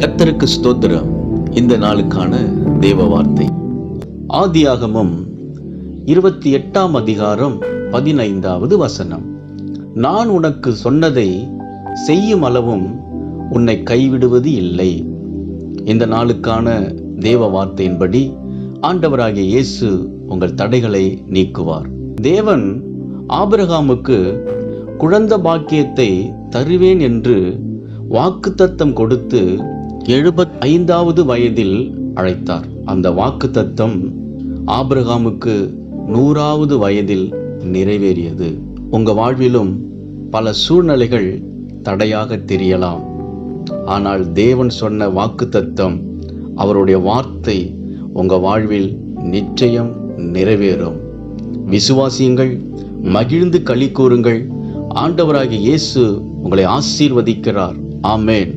கர்த்தருக்கு ஸ்தோத்திரம். இந்த நாளுக்கான தேவ வார்த்தை ஆதியாகமம் 28 அதிகாரம் 15வது வசனம். நான் உனக்கு சொன்னதை செய்யும் அளவும் உன்னை கைவிடுவது இல்லை. இந்த நாளுக்கான தேவ வார்த்தையின்படி ஆண்டவராகிய இயேசு உங்கள் தடைகளை நீக்குவார். தேவன் ஆபிரகாமுக்கு குழந்தை பாக்கியத்தை தருவேன் என்று வாக்குத்தத்தம் கொடுத்து 75வது வயதில் அழைத்தார். அந்த வாக்குத்தத்தம் ஆபிரகாமுக்கு 100வது வயதில் நிறைவேறியது. உங்க வாழ்விலும் பல சூழ்நிலைகள் தடையாக தெரியலாம். ஆனால் தேவன் சொன்ன வாக்குத்தத்தம், அவருடைய வார்த்தை உங்க வாழ்வில் நிச்சயம் நிறைவேறும். விசுவாசியுங்கள், மகிழ்ந்து களி கூறுங்கள். ஆண்டவராகிய இயேசு உங்களை ஆசீர்வதிக்கிறார். ஆமென்.